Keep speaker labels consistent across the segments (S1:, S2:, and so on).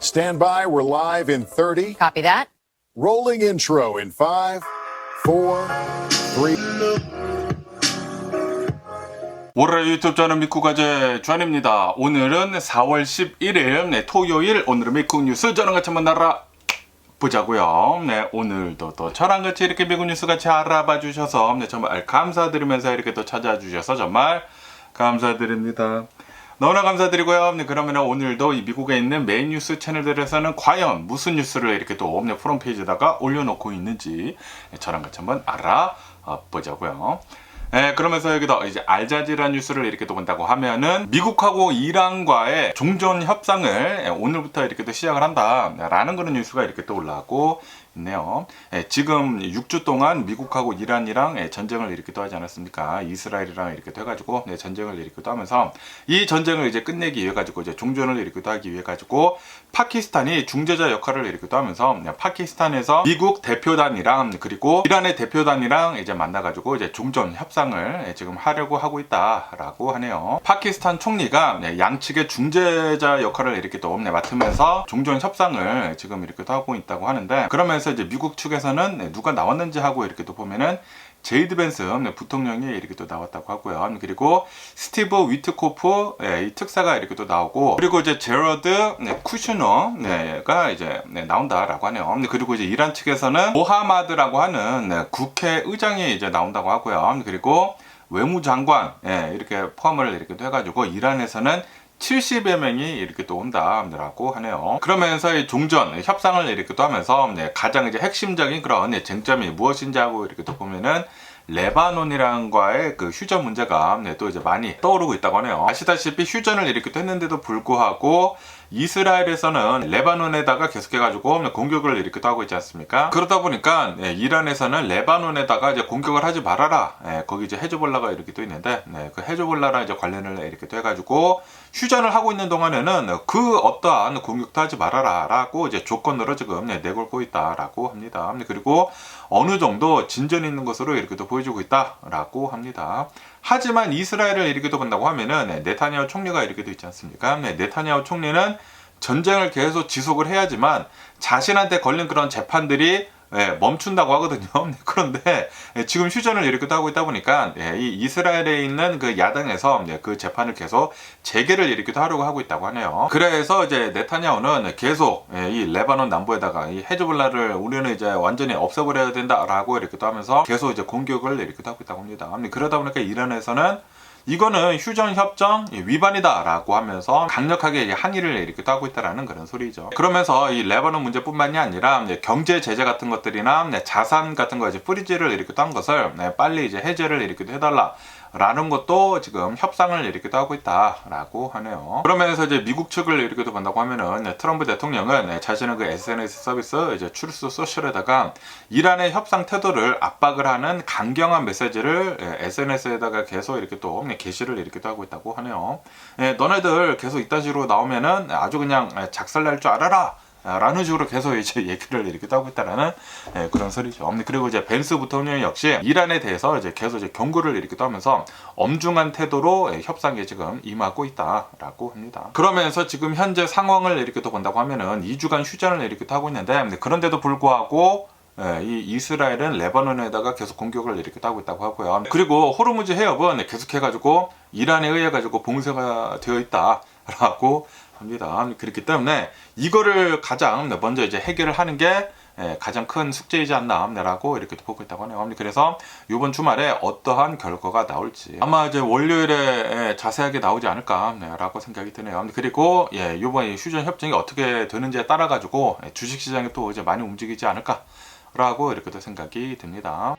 S1: Stand by, we're live in 30.
S2: Copy that.
S1: Rolling intro in 5, 4, 3.
S3: 월요일 유튜브 저는 미쿠가제 주한입니다. 오늘은 4월 11일 토요일, 오늘은 미국 뉴스 저랑 같이 한번 알아보자고요. 네, 오늘도 또 저랑 같이 이렇게 미국 뉴스 같이 알아봐 주셔서 정말 감사드리면서 이렇게 또 찾아주셔서 정말 감사드립니다. 너무나 감사드리고요. 그러면 오늘도 이 미국에 있는 메인 뉴스 채널들에서는 과연 무슨 뉴스를 이렇게 또 프롬페이지에다가 올려놓고 있는지 저랑 같이 한번 알아보자고요. 그러면서 여기다 이제 알자지라 뉴스를 이렇게 또 본다고 하면은 미국하고 이란과의 종전 협상을 오늘부터 이렇게 또 시작을 한다라는 그런 뉴스가 이렇게 또 올라오고 있네요. 지금 6주 동안 미국하고 이란이랑 전쟁을 이렇게 또 하지 않았습니까? 이스라엘이랑 이렇게 또 해가지고 전쟁을 이렇게 또 하면서 이 전쟁을 이제 끝내기 위해 가지고 이제 종전을 이렇게 또 하기 위해 가지고 파키스탄이 중재자 역할을 이렇게 또 하면서 파키스탄에서 미국 대표단이랑 그리고 이란의 대표단이랑 이제 만나가지고 이제 종전 협상을 지금 하려고 하고 있다라고 하네요. 파키스탄 총리가 양측의 중재자 역할을 이렇게 또 맡으면서 종전 협상을 지금 이렇게 또 하고 있다고 하는데, 그러면서 이제 미국 측에서는 누가 나왔는지 하고 이렇게 또 보면은 제이드 벤스 부통령이 이렇게 또 나왔다고 하고요. 그리고 스티브 위트코프 이 특사가 이렇게 또 나오고, 그리고 이제 제러드 쿠슈너가 이제 나온다라고 하네요. 그리고 이제 이란 측에서는 모하마드라고 하는 국회의장이 이제 나온다고 하고요. 그리고 외무장관 이렇게 포함을 이렇게 또 해가지고 이란에서는 70여 명이 이렇게 또 온다라고 하네요. 그러면서 이 종전 협상을 이렇게 또 하면서 가장 이제 핵심적인 그런 쟁점이 무엇인지 하고 이렇게 또 보면은 레바논이랑과의 그 휴전 문제가 또 이제 많이 떠오르고 있다고 하네요. 아시다시피 휴전을 이렇게 또 했는데도 불구하고 이스라엘에서는 레바논에다가 계속해가지고 공격을 이렇게 또 하고 있지 않습니까? 그러다 보니까 이란에서는 레바논에다가 이제 공격을 하지 말아라. 거기 이제 헤즈볼라가 이렇게 또 있는데, 그 헤즈볼라랑 이제 관련을 이렇게 또 해가지고 휴전을 하고 있는 동안에는 그 어떠한 공격도 하지 말아라라고 이제 조건으로 지금 내걸고 있다라고 합니다. 그리고 어느 정도 진전 있는 것으로 이렇게 또 보여주고 있다라고 합니다. 하지만 이스라엘을 이렇게 또 본다고 하면은 네타냐후 총리가 이렇게 돼 있지 않습니까? 네타냐후 총리는 전쟁을 계속 지속을 해야지만 자신한테 걸린 그런 재판들이 멈춘다고 하거든요. 그런데 지금 휴전을 이렇게 하고 있다 보니까 이 이스라엘에 있는 그 야당에서 그 재판을 계속 재개를 이렇게 하려고 하고 있다고 하네요. 그래서 이제 네타냐후는 계속 이 레바논 남부에다가 이 헤즈볼라를 우리는 이제 완전히 없애버려야 된다라고 이렇게 하면서 계속 이제 공격을 이렇게 하고 있다고 합니다. 그러다 보니까 이란에서는 이거는 휴전 협정 위반이다라고 하면서 강력하게 항의를 이렇게 하고 있다라는 그런 소리죠. 그러면서 이 레바논 문제뿐만이 아니라 경제 제재 같은 것들이나 자산 같은 거 이제 프리즈를 이렇게 한 것을 빨리 이제 해제를 이렇게 해달라. 라는 것도 지금 협상을 이렇게 하고 있다라고 하네요. 그러면서 이제 미국 측을 이렇게 본다고 하면은 트럼프 대통령은 자신의 그 SNS 서비스 이제 트루스 소셜에다가 이란의 협상 태도를 압박을 하는 강경한 메시지를 SNS에다가 계속 이렇게 또 게시를 이렇게 하고 있다고 하네요. 너네들 계속 이딴 식으로 나오면은 아주 그냥 작살날 줄 알아라. 라는 식으로 계속 이제 얘기를 이렇게 하고 있다라는 그런 소리죠. 그리고 이제 벤스 부통령 역시 이란에 대해서 이제 계속 이제 경고를 이렇게 하면서 엄중한 태도로 협상에 지금 임하고 있다라고 합니다. 그러면서 지금 현재 상황을 이렇게 또 본다고 하면은 2주간 휴전을 이렇게 하고 있는데, 그런데도 불구하고 이 이스라엘은 레바논에다가 계속 공격을 이렇게 하고 있다고 하고요. 그리고 호르무즈 해협은 계속해가지고 이란에 의해 가지고 봉쇄가 되어 있다라고 합니다. 그렇기 때문에 이거를 가장 먼저 이제 해결을 하는 게 가장 큰 숙제이지 않나라고 이렇게 보고 있다고 하네요. 그래서 이번 주말에 어떠한 결과가 나올지 아마 이제 월요일에 자세하게 나오지 않을까라고 생각이 드네요. 그리고 이번 휴전 협정이 어떻게 되는지에 따라 가지고 주식시장이 또 이제 많이 움직이지 않을까라고 이렇게 또 생각이 듭니다.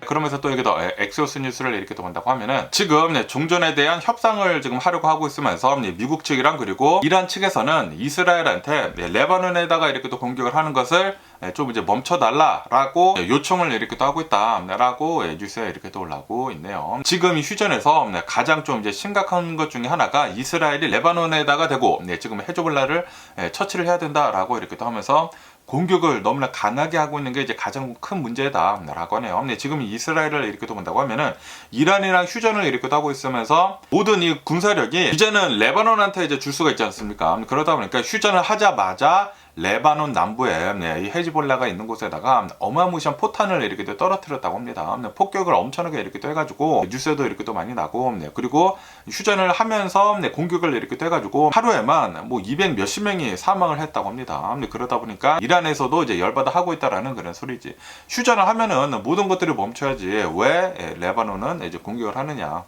S3: 그러면서 또 여기도 엑소스 뉴스를 이렇게 또 본다고 하면은 지금 종전에 대한 협상을 지금 하려고 하고 있으면서 미국 측이랑 그리고 이란 측에서는 이스라엘한테 레바논에다가 이렇게 또 공격을 하는 것을 좀 이제 멈춰달라라고 요청을 이렇게 또 하고 있다라고 뉴스에 이렇게 또 올라오고 있네요. 지금 이 휴전에서 가장 좀 이제 심각한 것 중에 하나가 이스라엘이 레바논에다가 대고 지금 헤즈볼라를 처치를 해야 된다라고 이렇게 또 하면서 공격을 너무나 강하게 하고 있는 게 이제 가장 큰 문제다라고 하네요. 네, 지금 이스라엘을 이렇게 또 본다고 하면은 이란이랑 휴전을 이렇게 또 하고 있으면서 모든 이 군사력이 이제는 레바논한테 이제 줄 수가 있지 않습니까? 그러다 보니까 휴전을 하자마자 레바논 남부에 이 헤즈볼라가 있는 곳에다가 어마무시한 포탄을 이렇게 또 떨어뜨렸다고 합니다. 폭격을 엄청나게 이렇게 또 해가지고 뉴스에도 이렇게 또 많이 나고 그리고 휴전을 하면서 공격을 이렇게 또 해가지고 하루에만 뭐 200 몇십 명이 사망을 했다고 합니다. 그러다 보니까 이란에서도 이제 열받아 하고 있다라는 그런 소리지. 휴전을 하면은 모든 것들이 멈춰야지 왜 레바논은 이제 공격을 하느냐.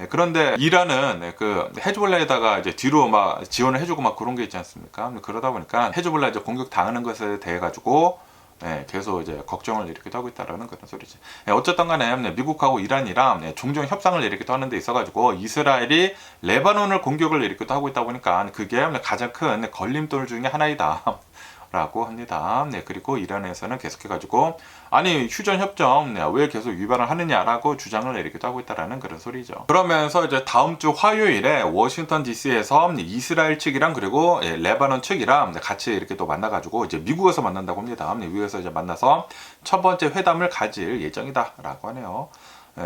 S3: 그런데 이란은 그 헤즈볼라에다가 이제 뒤로 막 지원을 해주고 막 그런 게 있지 않습니까? 그러다 보니까 헤즈볼라 이제 공격 당하는 것에 대해 가지고 계속 이제 걱정을 이렇게 하고 있다라는 그런 소리지. 어쨌든 간에 미국하고 이란이랑 종전 협상을 이렇게 또 하는 데 있어가지고 이스라엘이 레바논을 공격을 이렇게 또 하고 있다 보니까 그게 가장 큰 걸림돌 중에 하나이다. 라고 합니다. 그리고 이란에서는 계속해가지고 아니 휴전 협정 왜 계속 위반을 하느냐라고 주장을 이렇게 하고 있다라는 그런 소리죠. 그러면서 이제 다음 주 화요일에 워싱턴 DC에서 이스라엘 측이랑 그리고 레바논 측이랑 같이 이렇게 또 만나가지고 이제 미국에서 만난다고 합니다. 미국에서 이제 만나서 첫 번째 회담을 가질 예정이다라고 하네요.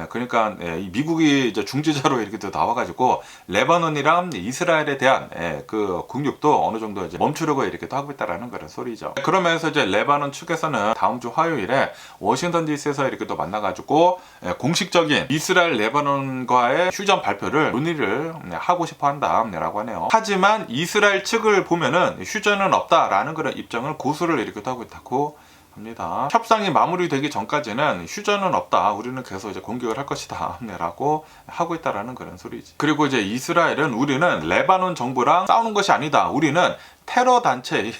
S3: 그러니까 이 미국이 이제 중재자로 이렇게 또 나와가지고 레바논이랑 이스라엘에 대한 그 공격도 어느 정도 이제 멈추려고 이렇게 또 하고 있다라는 그런 소리죠. 그러면서 이제 레바논 측에서는 다음 주 화요일에 워싱턴 DC에서 이렇게 또 만나가지고 공식적인 이스라엘 레바논과의 휴전 발표를 논의를 하고 싶어 한다라고 하네요. 하지만 이스라엘 측을 보면은 휴전은 없다라는 그런 입장을 고수를 이렇게 또 하고 있다고 합니다. 협상이 마무리되기 전까지는 휴전은 없다. 우리는 계속 이제 공격을 할 것이다. 라고 하고 있다라는 그런 소리지. 그리고 이제 이스라엘은 우리는 레바논 정부랑 싸우는 것이 아니다. 우리는 테러 단체인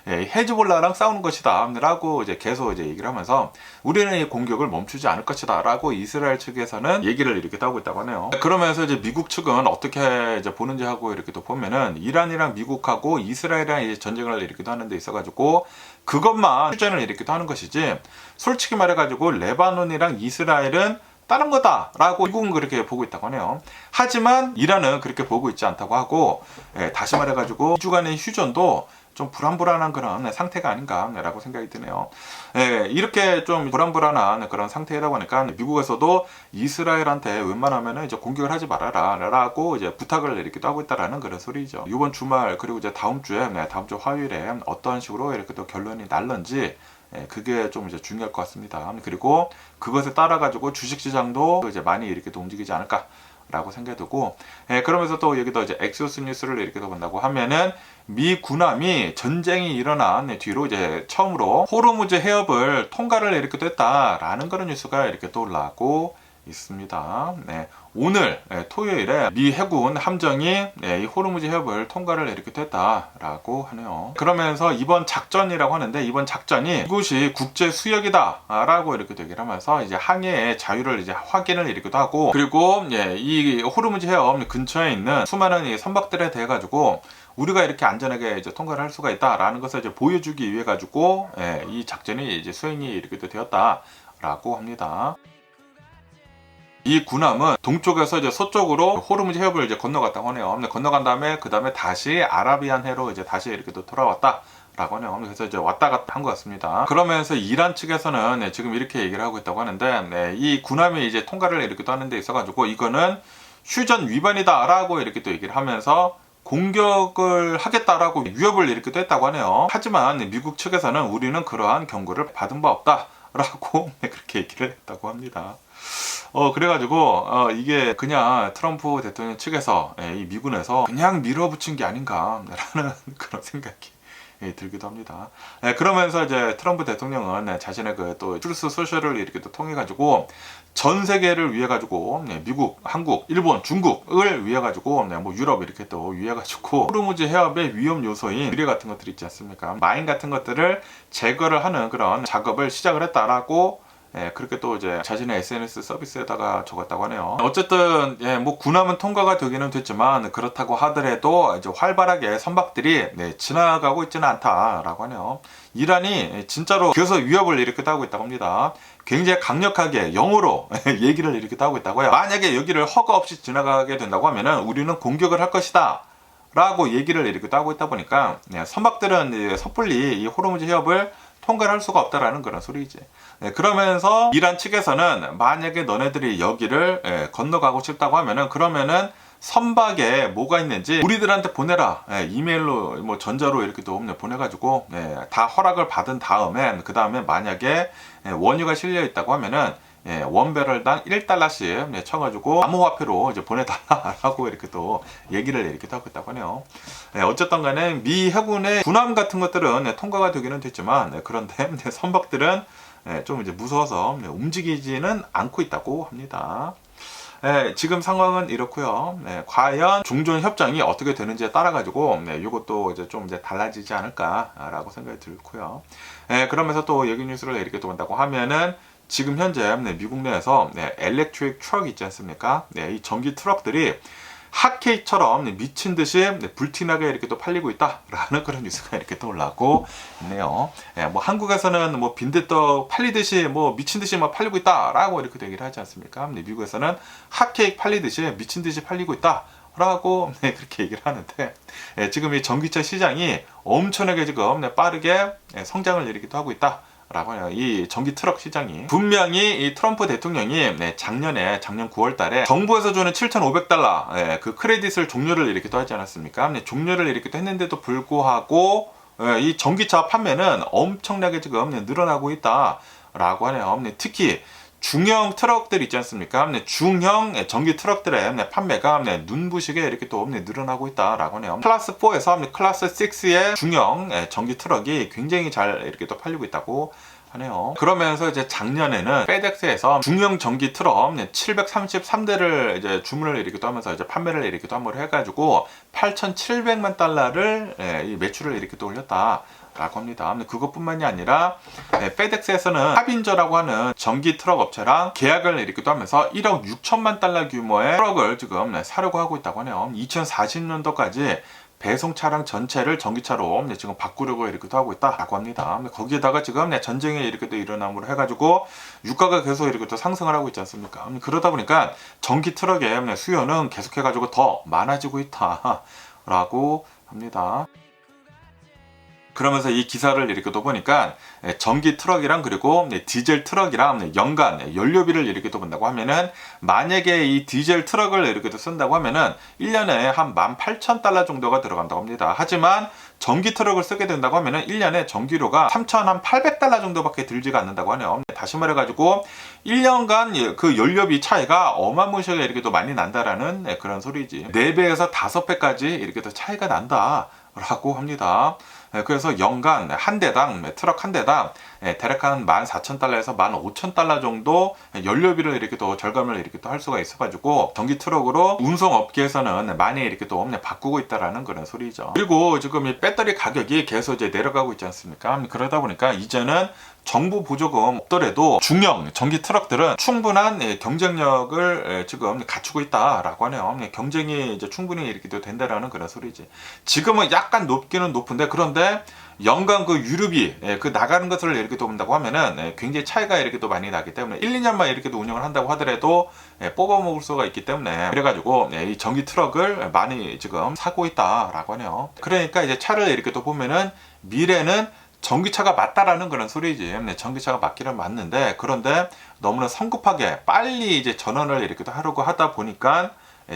S3: 헤즈볼라랑 싸우는 것이다. 라고 이제 계속 이제 얘기를 하면서 우리는 이 공격을 멈추지 않을 것이다. 라고 이스라엘 측에서는 얘기를 이렇게 하고 있다고 하네요. 그러면서 이제 미국 측은 어떻게 이제 보는지 하고 이렇게 또 보면은 이란이랑 미국하고 이스라엘이랑 이제 전쟁을 이렇게 또 하는 데 있어가지고 그것만 휴전을 이렇게 또 하는 것이지 솔직히 말해가지고 레바논이랑 이스라엘은 다른 거다라고 미국은 그렇게 보고 있다고 하네요. 하지만 이란은 그렇게 보고 있지 않다고 하고 다시 말해가지고 2주 간의 휴전도 좀 불안불안한 그런 상태가 아닌가라고 생각이 드네요. 이렇게 좀 불안불안한 그런 상태이다 보니까 미국에서도 이스라엘한테 웬만하면 이제 공격을 하지 말아라라고 이제 부탁을 이렇게 하고 있다라는 그런 소리죠. 이번 주말 그리고 이제 다음 주 화요일에 어떤 식으로 이렇게 또 결론이 날런지 그게 좀 이제 중요할 것 같습니다. 그리고 그것에 따라 가지고 주식시장도 이제 많이 이렇게 또 움직이지 않을까라고 생각이 들고, 그러면서 또 여기도 이제 엑소스 뉴스를 이렇게 또 본다고 하면은 미 군함이 전쟁이 일어난 뒤로 이제 처음으로 호르무즈 해협을 통과를 이렇게 또 했다라는 그런 뉴스가 이렇게 또 올라오고 있습니다. 오늘 토요일에 미 해군 함정이 이 호르무즈 해협을 통과를 이렇게 했다라고 하네요. 그러면서 이번 작전이라고 하는데 이번 작전이 이곳이 국제 수역이다라고 이렇게 얘기를 하면서 이제 항해의 자유를 이제 확인을 이렇게도 하고 그리고 이 호르무즈 해협 근처에 있는 수많은 이 선박들에 대해 가지고 우리가 이렇게 안전하게 이제 통과를 할 수가 있다라는 것을 이제 보여주기 위해 가지고 이 작전이 이제 수행이 이렇게 되었다라고 합니다. 이 군함은 동쪽에서 이제 서쪽으로 호르무즈 해협을 이제 건너갔다고 하네요. 건너간 다음에 그 다음에 다시 아라비안 해로 이제 다시 이렇게 또 돌아왔다. 라고 하네요. 그래서 이제 왔다 갔다 한 것 같습니다. 그러면서 이란 측에서는 지금 이렇게 얘기를 하고 있다고 하는데 이 군함이 이제 통과를 이렇게 또 하는 데 있어가지고 이거는 휴전 위반이다 라고 이렇게 또 얘기를 하면서 공격을 하겠다라고 위협을 이렇게 또 했다고 하네요. 하지만 미국 측에서는 우리는 그러한 경고를 받은 바 없다 라고 그렇게 얘기를 했다고 합니다. 그래가지고 이게 그냥 트럼프 대통령 측에서 이 미군에서 그냥 밀어붙인 게 아닌가라는 그런 생각이 들기도 합니다. 그러면서 이제 트럼프 대통령은 자신의 그 또 트루스 소셜을 이렇게 또 통해 가지고 전 세계를 위해 가지고 미국, 한국, 일본, 중국을 위해 가지고 뭐 유럽 이렇게 또 위해 가지고 호르무즈 해협의 위험 요소인 유리 같은 것들 있지 않습니까? 마인 같은 것들을 제거를 하는 그런 작업을 시작을 했다라고 그렇게 또 이제 자신의 SNS 서비스에다가 적었다고 하네요. 어쨌든 뭐 군함은 통과가 되기는 됐지만 그렇다고 하더라도 이제 활발하게 선박들이 지나가고 있지는 않다라고 하네요. 이란이 진짜로 그래서 위협을 이렇게 하고 있다고 합니다. 굉장히 강력하게 영어로 얘기를 이렇게 하고 있다고요. 만약에 여기를 허가 없이 지나가게 된다고 하면은 우리는 공격을 할 것이다 라고 얘기를 이렇게 하고 있다 보니까 선박들은 섣불리 이 호르무즈 해협을 통과를 할 수가 없다라는 그런 소리지. 그러면서 이란 측에서는 만약에 너네들이 여기를 건너가고 싶다고 하면은 그러면은 선박에 뭐가 있는지 우리들한테 보내라. 이메일로 뭐 전자로 이렇게 또 보내가지고 다 허락을 받은 다음에 그 다음에 만약에 원유가 실려 있다고 하면은 원배럴당 1달러씩 쳐가지고 암호화폐로 이제 보내달라라고 이렇게 또 얘기를 이렇게 하고 있다고 하네요. 어쨌든 간에 미 해군의 군함 같은 것들은 통과가 되기는 됐지만 그런데 선박들은 좀 이제 무서워서 움직이지는 않고 있다고 합니다. 지금 상황은 이렇고요. 과연 중존 협정이 어떻게 되는지에 따라 가지고 이것도 이제 좀 이제 달라지지 않을까라고 생각이 들고요. 그러면서 또 여기 뉴스를 이렇게 또 본다고 하면은 지금 현재 미국 내에서 엘렉트릭 트럭 있지 않습니까? 이 전기 트럭들이 핫케이크처럼 미친 듯이 불티나게 이렇게 또 팔리고 있다라는 그런 뉴스가 이렇게 또 올라오고 있네요. 뭐 한국에서는 뭐 빈대떡 팔리듯이 뭐 미친 듯이 막 팔리고 있다라고 이렇게 얘기를 하지 않습니까? 미국에서는 핫케이크 팔리듯이 미친 듯이 팔리고 있다라고 그렇게 얘기를 하는데 지금 이 전기차 시장이 엄청나게 지금 빠르게 성장을 일으키기도 하고 있다. 라고 해요. 이 전기 트럭 시장이 분명히 이 트럼프 대통령이 작년 9월 달에 정부에서 주는 7,500달러 그 크레딧을 종료를 이렇게 또 하지 않았습니까? 종료를 이렇게 또 했는데도 불구하고 이 전기차 판매는 엄청나게 지금 늘어나고 있다라고 하네요. 특히 중형 트럭들 있지 않습니까? 중형 전기 트럭들의 판매가 눈부시게 이렇게 또 늘어나고 있다라고 하네요. 클래스 4에서 클래스 6의 중형 전기 트럭이 굉장히 잘 이렇게 또 팔리고 있다고 하네요. 그러면서 이제 작년에는 페덱스에서 중형 전기 트럭 733대를 이제 주문을 이렇게 또 하면서 이제 판매를 이렇게 또 한번 해가지고 8,700만 달러를 이 매출을 이렇게 또 올렸다. 라고 합니다. 그것뿐만이 아니라 페덱스에서는 하빈저라고 하는 전기 트럭 업체랑 계약을 이렇게 또 하면서 1억 6천만 달러 규모의 트럭을 지금 사려고 하고 있다고 하네요. 2040년도까지 배송 차량 전체를 전기차로 지금 바꾸려고 이렇게 또 하고 있다라고 합니다. 거기에다가 지금 전쟁이 이렇게 또 일어남으로 해가지고 유가가 계속 이렇게 또 상승을 하고 있지 않습니까? 그러다 보니까 전기 트럭의 수요는 계속해가지고 더 많아지고 있다라고 합니다. 그러면서 이 기사를 이렇게 또 보니까 전기 트럭이랑 그리고 디젤 트럭이랑 연간 연료비를 이렇게 또 본다고 하면은 만약에 이 디젤 트럭을 이렇게 또 쓴다고 하면은 1년에 한 18,000달러 정도가 들어간다고 합니다. 하지만 전기 트럭을 쓰게 된다고 하면은 1년에 전기료가 3,800달러 정도밖에 들지가 않는다고 하네요. 다시 말해가지고 1년간 그 연료비 차이가 어마무시하게 이렇게 또 많이 난다라는 그런 소리지. 4배에서 5배까지 이렇게 또 차이가 난다라고 합니다. 그래서 연간 한 대당 트럭 한 대당 대략 한 14,000달러에서 15,000달러 정도 연료비를 이렇게 또 절감을 이렇게 또 할 수가 있어가지고 전기 트럭으로 운송업계에서는 많이 이렇게 또 바꾸고 있다라는 그런 소리죠. 그리고 지금 이 배터리 가격이 계속 이제 내려가고 있지 않습니까? 그러다 보니까 이제는 정부 보조금 없더라도 중형 전기 트럭들은 충분한 경쟁력을 지금 갖추고 있다라고 하네요. 경쟁이 이제 충분히 이렇게 된다라는 그런 소리지. 지금은 약간 높기는 높은데 그런데 연간 그 유류비 그 나가는 것을 이렇게 또 본다고 하면은 굉장히 차이가 이렇게 또 많이 나기 때문에 1, 2년만 이렇게 또 운영을 한다고 하더라도 뽑아 먹을 수가 있기 때문에 그래가지고 이 전기 트럭을 많이 지금 사고 있다라고 하네요. 그러니까 이제 차를 이렇게 또 보면은 미래는 전기차가 맞다라는 그런 소리지. 전기차가 맞기는 맞는데 그런데 너무나 성급하게 빨리 이제 전환을 이렇게 또 하려고 하다 보니까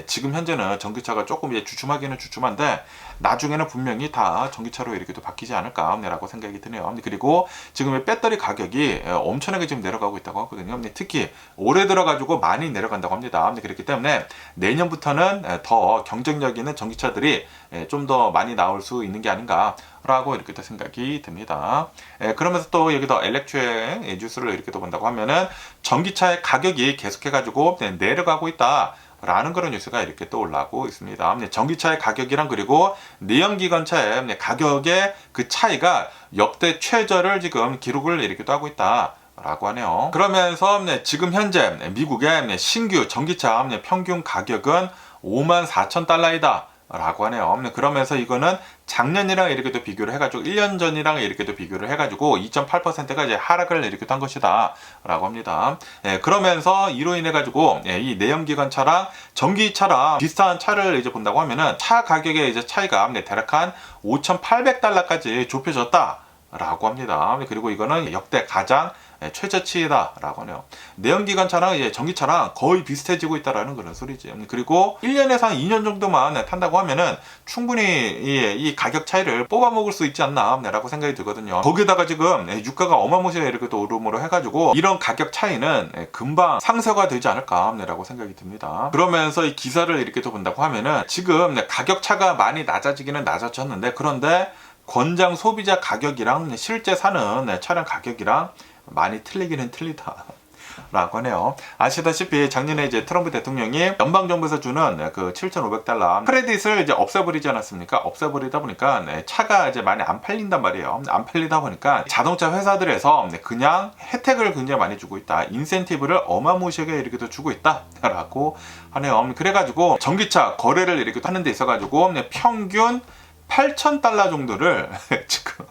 S3: 지금 현재는 전기차가 조금 이제 주춤하기는 주춤한데 나중에는 분명히 다 전기차로 이렇게 또 바뀌지 않을까라고 생각이 드네요. 그리고 지금의 배터리 가격이 엄청나게 지금 내려가고 있다고 하거든요. 특히 올해 들어가지고 많이 내려간다고 합니다. 그렇기 때문에 내년부터는 더 경쟁력 있는 전기차들이 좀 더 많이 나올 수 있는 게 아닌가 라고 이렇게 또 생각이 듭니다. 그러면서 또 여기다 엘렉트릭 뉴스를 이렇게 또 본다고 하면은 전기차의 가격이 계속해가지고 내려가고 있다. 라는 그런 뉴스가 이렇게 또 올라오고 있습니다. 전기차의 가격이랑 그리고 내연기관차의 가격의 그 차이가 역대 최저를 지금 기록을 이렇게 또 하고 있다. 라고 하네요. 그러면서 지금 현재 미국의 신규 전기차 평균 가격은 54,000달러이다. 라고 하네요. 그러면서 이거는 작년이랑 이렇게 또 비교를 해가지고 1년 전이랑 이렇게 또 비교를 해가지고 2.8%가 이제 하락을 이렇게 한 것이다 라고 합니다. 그러면서 이로 인해 가지고 이 내연기관차랑 전기차랑 비슷한 차를 이제 본다고 하면은 차 가격의 이제 차이가 대략 한 5,800달러까지 좁혀졌다 라고 합니다. 그리고 이거는 역대 가장 최저치이다 라고 하네요. 내연기관차랑 전기차랑 거의 비슷해지고 있다라는 그런 소리지. 그리고 1년에서 한 2년 정도만 탄다고 하면은 충분히 이 가격 차이를 뽑아 먹을 수 있지 않나 라고 생각이 들거든요. 거기다가 지금 유가가 어마무시하게 이렇게 또 오름으로 해가지고 이런 가격 차이는 금방 상쇄가 되지 않을까 라고 생각이 듭니다. 그러면서 이 기사를 이렇게 또 본다고 하면은 지금 가격 차가 많이 낮아지기는 낮아졌는데, 그런데 권장 소비자 가격이랑 실제 사는 차량 가격이랑 많이 틀리기는 틀리다 라고 하네요. 아시다시피 작년에 이제 트럼프 대통령이 연방정부에서 주는 그 7,500달러 크레딧을 이제 없애버리지 않았습니까? 없애버리다 보니까 차가 이제 많이 안 팔린단 말이에요. 안 팔리다 보니까 자동차 회사들에서 그냥 혜택을 굉장히 많이 주고 있다. 인센티브를 어마무시하게 이렇게 또 주고 있다 라고 하네요. 그래가지고 전기차 거래를 이렇게 하는 데 있어가지고 평균 8,000달러 정도를 지금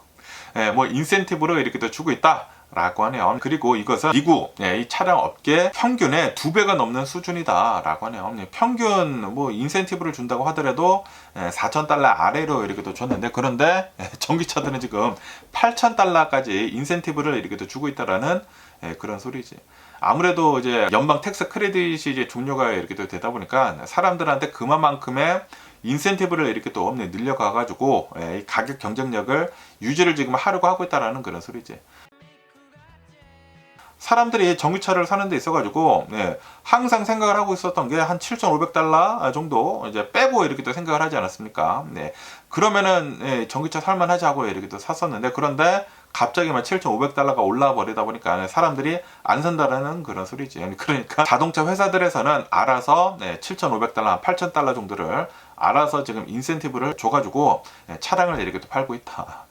S3: 뭐 인센티브로 이렇게 또 주고 있다 라고 하네요. 그리고 이것은 미국 이 차량 업계 평균의 2배가 넘는 수준이다 라고 하네요. 평균 뭐 인센티브를 준다고 하더라도 4,000달러 아래로 이렇게 또 줬는데, 그런데 전기차들은 지금 8,000달러까지 인센티브를 이렇게 또 주고 있다라는 그런 소리지. 아무래도 이제 연방 텍스 크레딧이 이제 종료가 이렇게 또 되다 보니까 사람들한테 그만큼의 인센티브를 이렇게 또 늘려가가지고 가격 경쟁력을 유지를 지금 하려고 하고 있다라는 그런 소리지. 사람들이 전기차를 사는 데 있어가지고 항상 생각을 하고 있었던 게 한 7,500달러 정도 이제 빼고 이렇게 또 생각을 하지 않았습니까? 그러면은 전기차 살만하지 하고 이렇게 또 샀었는데, 그런데 갑자기 막 7,500달러가 올라와 버리다 보니까 사람들이 안 산다라는 그런 소리지. 그러니까 자동차 회사들에서는 알아서 7,500달러, 8,000달러 정도를 알아서 지금 인센티브를 줘가지고 차량을 이렇게 또 팔고 있다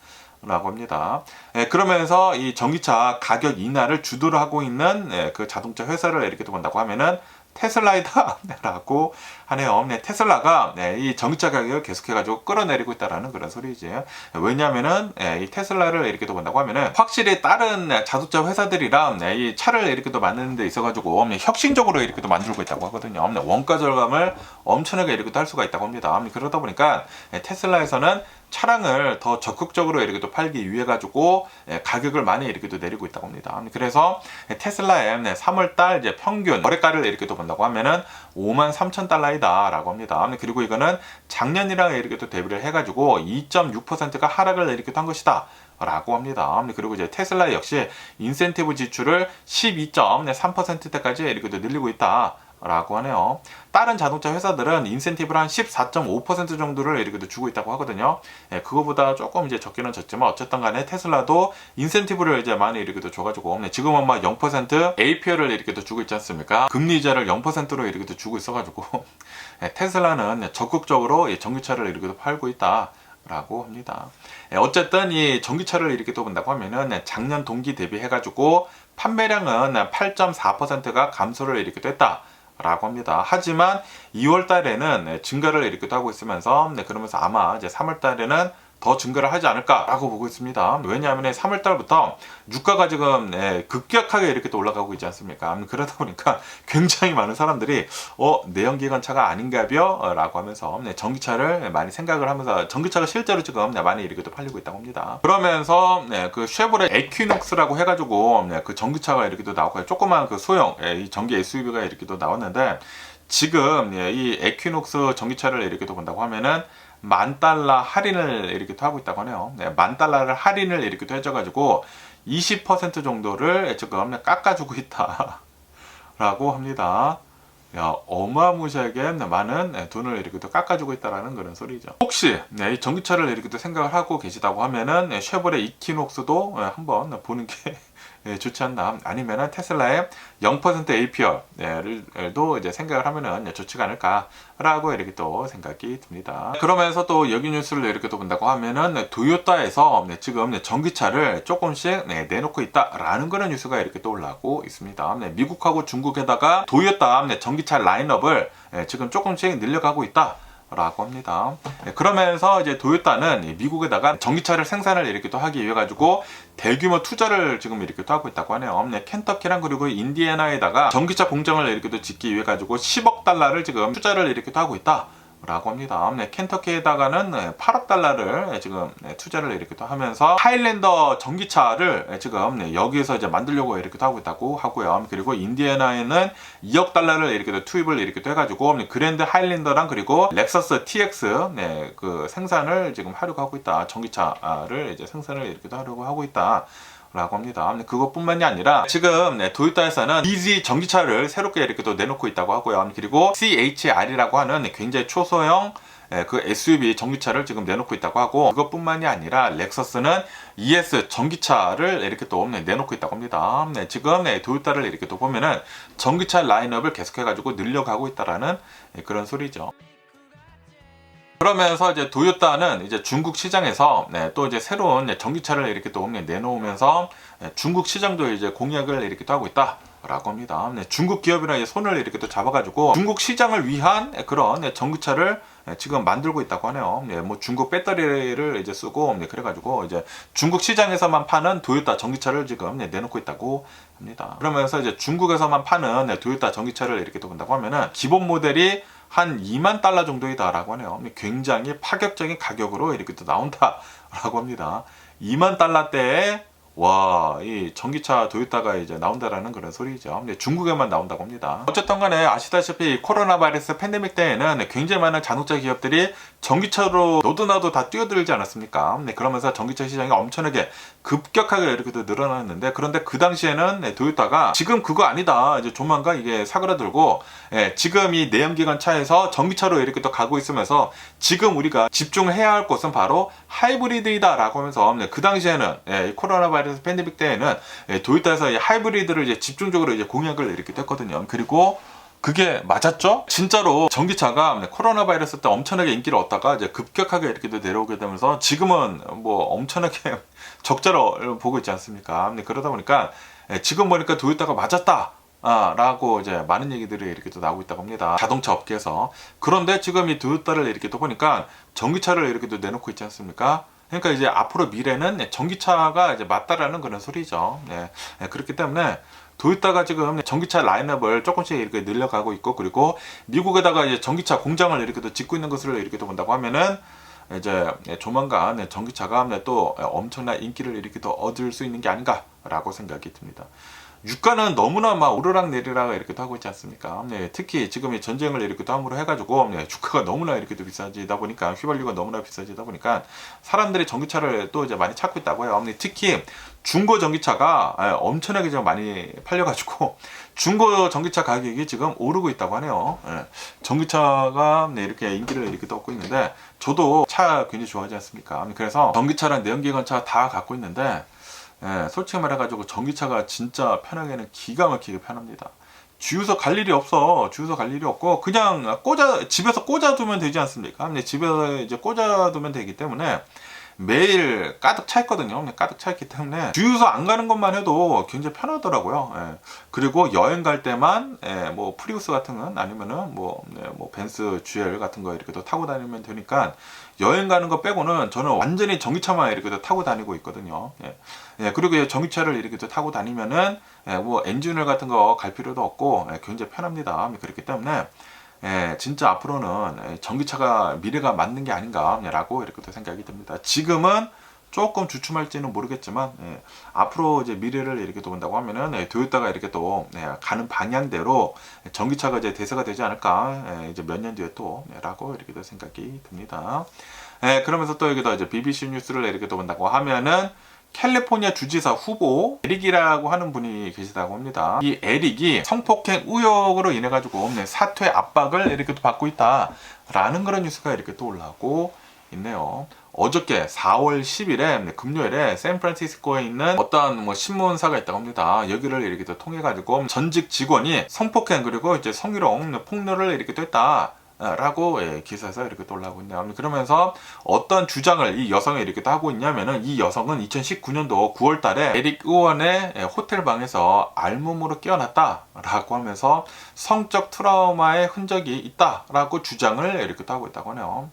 S3: 라고 합니다. 그러면서 이 전기차 가격 인하를 주도를 하고 있는 그 자동차 회사를 이렇게 또 본다고 하면은 테슬라이다 라고 하네요. 테슬라가 이 전기차 가격을 계속해가지고 끌어내리고 있다라는 그런 소리지. 왜냐면은 이 테슬라를 이렇게 또 본다고 하면은 확실히 다른 자동차 회사들이랑 이 차를 이렇게 또 만드는 데 있어가지고 혁신적으로 이렇게 또 만들고 있다고 하거든요. 원가 절감을 엄청나게 이렇게 또 할 수가 있다고 합니다. 그러다 보니까 테슬라에서는 차량을 더 적극적으로 이렇게 또 팔기 위해 가지고 가격을 많이 이렇게 또 내리고 있다고 합니다. 그래서 테슬라의 3월달 이제 평균 거래가를 이렇게 또 본다고 하면은 53,000달러이다 라고 합니다. 그리고 이거는 작년이랑 이렇게 또 대비를 해가지고 2.6%가 하락을 이렇게 한 것이다 라고 합니다. 그리고 이제 테슬라 역시 인센티브 지출을 12.3%대까지 이렇게 또 늘리고 있다 라고 하네요. 다른 자동차 회사들은 인센티브를 한 14.5% 정도를 이렇게 주고 있다고 하거든요. 그거보다 조금 이제 적기는 적지만 어쨌든 간에 테슬라도 인센티브를 이제 많이 이렇게 줘가지고 지금은 막 0% APR을 이렇게 주고 있지 않습니까? 금리 이자를 0%로 이렇게 주고 있어가지고 테슬라는 적극적으로 전기차를 이렇게 팔고 있다 라고 합니다. 어쨌든 이 전기차를 이렇게 또 본다고 하면은 작년 동기 대비해가지고 판매량은 8.4%가 감소를 이렇게 됐다 라고 합니다. 하지만 2월 달에는 증가를 이렇게 하고 있으면서 그러면서 아마 이제 3월 달에는 더 증가를 하지 않을까라고 보고 있습니다. 왜냐하면 3월 달부터 유가가 지금 급격하게 이렇게 또 올라가고 있지 않습니까? 그러다 보니까 굉장히 많은 사람들이 내연기관차가 아닌가벼? 라고 하면서 전기차를 많이 생각을 하면서 전기차가 실제로 지금 많이 이렇게 또 팔리고 있다고 합니다. 그러면서 그 쉐보레 에퀴녹스라고 해가지고 그 전기차가 이렇게 또 나오고 조그만 그 소형 이 전기 SUV가 이렇게 또 나왔는데, 지금 이 에퀴녹스 전기차를 이렇게 또 본다고 하면은 $10,000 할인을 이렇게 또 하고 있다고 하네요. $10,000를 할인을 이렇게 또 해줘가지고 20% 정도를 지금 깎아주고 있다 라고 합니다. 야, 어마무시하게 많은 돈을 이렇게 또 깎아주고 있다라는 그런 소리죠. 혹시 이 전기차를 이렇게 또 생각을 하고 계시다고 하면은 쉐보레 이퀴녹스도 한번 보는 게 좋지 않나. 아니면은 테슬라의 0% APR도 이제 생각을 하면은 좋지가 않을까라고 이렇게 또 생각이 듭니다. 그러면서 또 여기 뉴스를 이렇게 또 본다고 하면은 도요타에서 지금 전기차를 조금씩 내놓고 있다라는 그런 뉴스가 이렇게 또 올라오고 있습니다. 미국하고 중국에다가 도요타 전기차 라인업을 지금 조금씩 늘려가고 있다 라고 합니다. 그러면서 이제 도요타는 미국에다가 전기차를 생산을 이렇게 또 하기 위해 가지고 대규모 투자를 지금 이렇게 또 하고 있다고 하네요. 켄터키랑 그리고 인디애나에다가 전기차 공장을 이렇게 또 짓기 위해 가지고 10억 달러를 지금 투자를 이렇게 또 하고 있다. 라고 합니다. 켄터키에다가는 8억 달러를 지금 투자를 이렇게 또 하면서 하일랜더 전기차를 지금 여기에서 이제 만들려고 이렇게 또 하고 있다고 하고요. 그리고 인디애나에는 2억 달러를 이렇게 또 투입을 이렇게 또 해가지고 그랜드 하일랜더랑 그리고 렉서스 TX 그 생산을 지금 하려고 하고 있다. 전기차를 이제 생산을 이렇게 또 하려고 하고 있다. 라고 합니다. 그것뿐만이 아니라 지금 도요타에서는 EV 전기차를 새롭게 이렇게 또 내놓고 있다고 하고요. 그리고 CHR이라고 하는 굉장히 초소형 그 SUV 전기차를 지금 내놓고 있다고 하고, 그것뿐만이 아니라 렉서스는 ES 전기차를 이렇게 또 내놓고 있다고 합니다. 지금 도요타를 이렇게 또 보면은 전기차 라인업을 계속해가지고 늘려가고 있다라는 그런 소리죠. 그러면서 이제 도요타는 이제 중국 시장에서 또 이제 새로운 전기차를 이렇게 또 내놓으면서 중국 시장도 이제 공략을 이렇게 또 하고 있다라고 합니다. 중국 기업이랑 이제 손을 이렇게 또 잡아가지고 중국 시장을 위한 그런 전기차를 지금 만들고 있다고 하네요. 뭐 중국 배터리를 이제 쓰고 그래가지고 이제 중국 시장에서만 파는 도요타 전기차를 지금 내놓고 있다고 합니다. 그러면서 이제 중국에서만 파는 도요타 전기차를 이렇게 또 본다고 하면은 기본 모델이 한 2만 달러 정도이다라고 하네요. 굉장히 파격적인 가격으로 이렇게 또 나온다라고 합니다. 2만 달러대에 와, 이 전기차 도요타가 이제 나온다라는 그런 소리죠. 근데 중국에만 나온다고 합니다. 어쨌든 간에 아시다시피 코로나 바이러스 팬데믹 때에는 굉장히 많은 자동차 기업들이 전기차로 너도 나도 다 뛰어들지 않았습니까? 그러면서 전기차 시장이 엄청나게 급격하게 이렇게 또 늘어났는데, 그런데 그 당시에는 도요타가 지금 그거 아니다, 이제 조만간 이게 사그라들고 지금 이 내연기관 차에서 전기차로 이렇게 또 가고 있으면서 지금 우리가 집중해야 할 것은 바로 하이브리드이다 라고 하면서 그 당시에는 이 코로나 바이러스 팬데믹 때에는 도요타에서 이 하이브리드를 이제 집중적으로 이제 공약을 이렇게 했거든요. 그리고 그게 맞았죠? 진짜로 전기차가 코로나 바이러스 때 엄청나게 인기를 얻다가 이제 급격하게 이렇게 내려오게 되면서 지금은 뭐 엄청나게 적자를 보고 있지 않습니까? 그러다 보니까 지금 보니까 도요타가 맞았다 라고 이제 많은 얘기들이 이렇게 또 나오고 있다고 합니다. 자동차 업계에서. 그런데 지금 이 도요타를 이렇게 또 보니까 전기차를 이렇게 또 내놓고 있지 않습니까? 그러니까 이제 앞으로 미래는 전기차가 이제 맞다라는 그런 소리죠. 그렇기 때문에 도요타가 지금 전기차 라인업을 조금씩 이렇게 늘려가고 있고, 그리고 미국에다가 이제 전기차 공장을 이렇게 또 짓고 있는 것을 이렇게 또 본다고 하면은 이제 조만간 전기차가 또 엄청난 인기를 이렇게 또 얻을 수 있는 게 아닌가라고 생각이 듭니다. 유가는 너무나 막 오르락 내리락 이렇게 하고 있지 않습니까? 특히 지금 이 전쟁을 이렇게 또 함으로 해가지고 주가가 너무나 이렇게 또 비싸지다 보니까, 휘발유가 너무나 비싸지다 보니까 사람들이 전기차를 또 이제 많이 찾고 있다고 해요. 특히 중고 전기차가 엄청나게 좀 많이 팔려가지고 중고 전기차 가격이 지금 오르고 있다고 하네요. 전기차가 이렇게 인기를 이렇게 또 얻고 있는데, 저도 차 굉장히 좋아하지 않습니까? 그래서 전기차랑 내연기관차 다 갖고 있는데, 솔직히 말해가지고 전기차가 진짜 편하게는 기가 막히게 편합니다. 주유소 갈 일이 없어. 주유소 갈 일이 없고 그냥 집에서 꽂아두면 되지 않습니까? 근데 집에서 이제 꽂아두면 되기 때문에 매일 가득 차 있거든요. 가득 차 있기 때문에 주유소 안 가는 것만 해도 굉장히 편하더라고요. 그리고 여행 갈 때만 뭐 프리우스 같은 건 아니면은 뭐 벤츠 GL 같은 거 이렇게 또 타고 다니면 되니까, 여행 가는 거 빼고는 저는 완전히 전기차만 이렇게 또 타고 다니고 있거든요. 그리고 전기차를 이렇게 또 타고 다니면은 뭐 엔진오일 같은 거 갈 필요도 없고 굉장히 편합니다. 그렇기 때문에 진짜 앞으로는 전기차가 미래가 맞는 게 아닌가라고 이렇게 또 생각이 듭니다. 지금은 조금 주춤할지는 모르겠지만 앞으로 이제 미래를 이렇게 또 본다고 하면은 도요타가 이렇게 또 가는 방향대로 전기차가 이제 대세가 되지 않을까, 이제 몇 년 뒤에 또라고 이렇게 또 생각이 듭니다. 그러면서 또 여기다 이제 BBC 뉴스를 이렇게 또 본다고 하면은 캘리포니아 주지사 후보 에릭이라고 하는 분이 계시다고 합니다. 이 에릭이 성폭행 의혹으로 인해 가지고 사퇴 압박을 이렇게 또 받고 있다라는 그런 뉴스가 이렇게 또 올라오고 있네요. 어저께 4월 10일에 금요일에 샌프란시스코에 있는 어떤 뭐 신문사가 있다고 합니다. 여기를 이렇게 또 통해 가지고 전직 직원이 성폭행 그리고 이제 성희롱 폭로를 이렇게 또 했다 라고 기사에서 이렇게 또 올라오고 있네요. 그러면서 어떤 주장을 이 여성이 이렇게 또 하고 있냐면은, 이 여성은 2019년도 9월 달에 에릭 의원의 호텔 방에서 알몸으로 깨어났다라고 하면서 성적 트라우마의 흔적이 있다라고 주장을 이렇게 또 하고 있다고 하네요.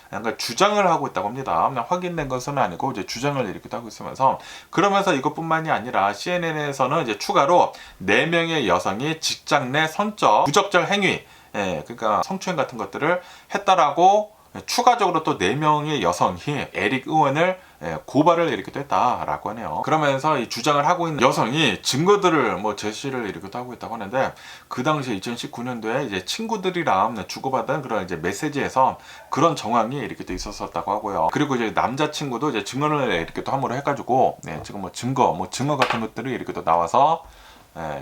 S3: 그러니까 주장을 하고 있다고 합니다. 확인된 것은 아니고 이제 주장을 이렇게 하고 있으면서, 그러면서 이것뿐만이 아니라 CNN에서는 이제 추가로 4명의 여성이 직장 내 성적 부적절 행위, 그러니까 성추행 같은 것들을 했다라고 추가적으로 또 4명의 여성이 에릭 의원을 고발을 이렇게 했다라고 하네요. 그러면서 이 주장을 하고 있는 여성이 증거들을 뭐 제시를 이렇게 하고 있다고 하는데, 그 당시에 2019년도에 이제 친구들이랑 주고받은 그런 이제 메시지에서 그런 정황이 이렇게 또 있었었다고 하고요. 그리고 이제 남자친구도 이제 증언을 이렇게 또 함부로 해가지고, 지금 뭐 증거 같은 것들이 이렇게 또 나와서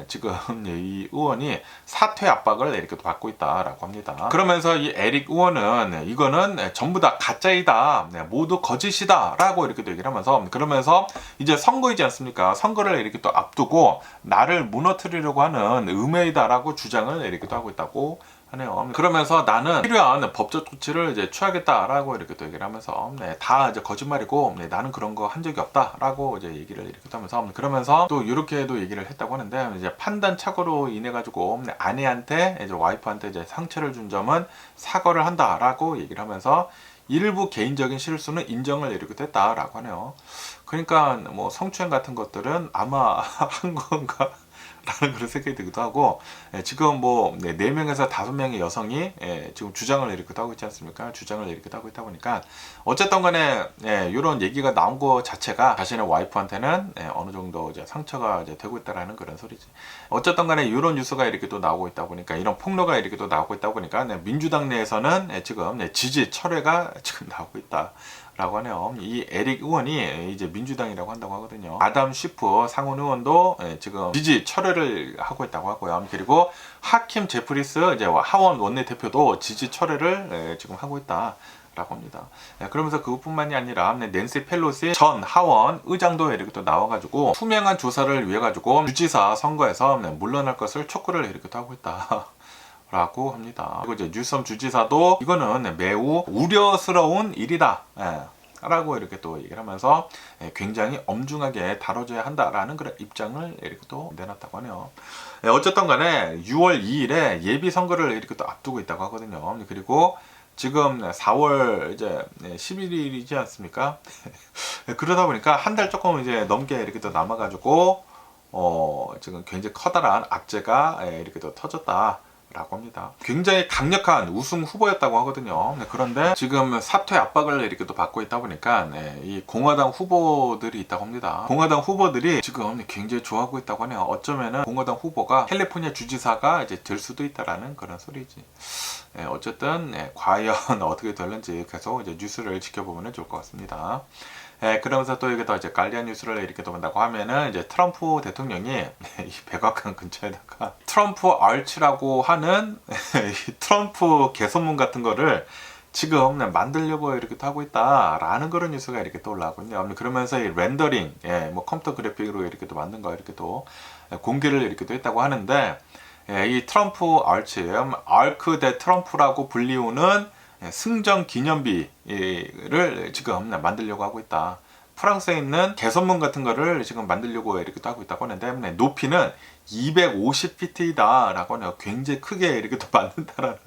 S3: 지금 이 의원이 사퇴 압박을 이렇게 받고 있다라고 합니다. 그러면서 이 에릭 의원은 이거는 전부 다 가짜이다, 모두 거짓이다라고 이렇게 얘기를 하면서, 그러면서 이제 선거이지 않습니까? 선거를 이렇게 또 앞두고 나를 무너뜨리려고 하는 음해이다라고 주장을 이렇게 또 하고 있다고 하네요. 그러면서 나는 필요한 법적 조치를 이제 취하겠다라고 이렇게 또 얘기를 하면서, 다 이제 거짓말이고, 나는 그런 거 한 적이 없다라고 이제 얘기를 이렇게 하면서, 그러면서 또 이렇게도 얘기를 했다고 하는데, 이제 판단 착오로 인해 가지고 아내한테 이제 와이프한테 이제 상처를 준 점은 사과를 한다라고 얘기를 하면서, 일부 개인적인 실수는 인정을 이렇게 했다라고 하네요. 그러니까 뭐 성추행 같은 것들은 아마 한 건가? 라는 그런 생각이 들기도 하고, 지금 뭐 4명에서 5명의 여성이 지금 주장을 이렇게 하고 있지 않습니까? 주장을 이렇게 하고 있다 보니까, 어쨌든 간에 이런 얘기가 나온 거 자체가 자신의 와이프한테는 어느 정도 이제 상처가 이제 되고 있다라는 그런 소리지. 어쨌든 간에 이런 뉴스가 이렇게 또 나오고 있다 보니까, 이런 폭로가 이렇게 또 나오고 있다 보니까, 민주당 내에서는 지금 지지 철회가 지금 나오고 있다 라고 하네요. 이 에릭 의원이 이제 민주당이라고 한다고 하거든요. 아담 쉬프 상원 의원도 지금 지지 철회를 하고 있다고 하고요. 그리고 하킴 제프리스 이제 하원 원내대표도 지지 철회를 지금 하고 있다 라고 합니다. 그러면서 그것뿐만이 아니라 낸시 펠로시 전 하원 의장도 이렇게 또 나와가지고 투명한 조사를 위해 가지고 주지사 선거에서 물러날 것을 촉구를 이렇게 또 하고 있다 라고 합니다. 그리고 이제 뉴섬 주지사도 이거는 매우 우려스러운 일이다 라고 이렇게 또 얘기를 하면서 굉장히 엄중하게 다뤄줘야 한다라는 그런 입장을 이렇게 또 내놨다고 하네요. 어쨌든 간에 6월 2일에 예비 선거를 이렇게 또 앞두고 있다고 하거든요. 그리고 지금 4월 이제 11일이지 않습니까? 그러다 보니까 한 달 조금 이제 넘게 이렇게 또 남아가지고 지금 굉장히 커다란 악재가 이렇게 또 터졌다 라고 합니다. 굉장히 강력한 우승 후보였다고 하거든요. 그런데 지금 사퇴 압박을 이렇게 또 받고 있다 보니까 이 공화당 후보들이 있다고 합니다. 공화당 후보들이 지금 굉장히 좋아하고 있다고 하네요. 어쩌면은 공화당 후보가 캘리포니아 주지사가 이제 될 수도 있다라는 그런 소리지. 어쨌든 과연 어떻게 될는지 계속 이제 뉴스를 지켜보면 좋을 것 같습니다. 그러면서 또 여기다 이제 갈리안 뉴스를 이렇게 또 본다고 하면은, 이제 트럼프 대통령이 이 백악관 근처에다가 트럼프 알츠라고 하는 이 트럼프 개선문 같은 거를 지금 만들려고 이렇게 또 하고 있다라는 그런 뉴스가 이렇게 또 올라오고 있네요. 그러면서 이 렌더링, 뭐 컴퓨터 그래픽으로 이렇게 또 만든 거 이렇게 또 공개를 이렇게 또 했다고 하는데, 이 트럼프 알츠, 아크 대 트럼프라고 불리우는 승전 기념비를 지금 만들려고 하고 있다. 프랑스에 있는 개선문 같은 거를 지금 만들려고 이렇게 또 하고 있다고 하는데, 높이는 250피트이다 라고 하네요. 굉장히 크게 이렇게 또 만든다라는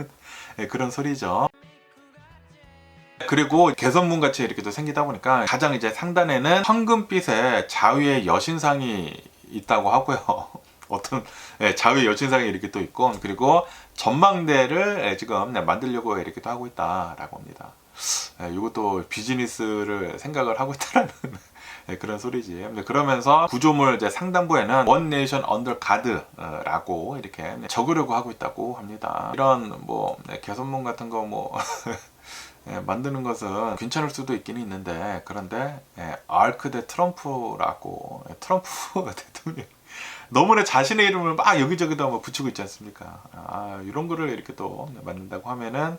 S3: 그런 소리죠. 그리고 개선문 같이 이렇게 또 생기다 보니까 가장 이제 상단에는 황금빛의 자위의 여신상이 있다고 하고요. 어떤 자위 여신상이 이렇게 또 있고, 그리고 전망대를 지금 만들려고 이렇게 또 하고 있다라고 합니다. 이것도 비즈니스를 생각을 하고 있다라는 그런 소리지. 그러면서 구조물 이제 상단부에는 One Nation Under God라고 이렇게 적으려고 하고 있다고 합니다. 이런 뭐 개선문 같은 거 뭐 만드는 것은 괜찮을 수도 있긴 있는데, 그런데 아크 대 트럼프라고, 트럼프 대통령 너무나 자신의 이름을 막 여기저기다 뭐 붙이고 있지 않습니까? 이런 거를 이렇게 또 만든다고 하면은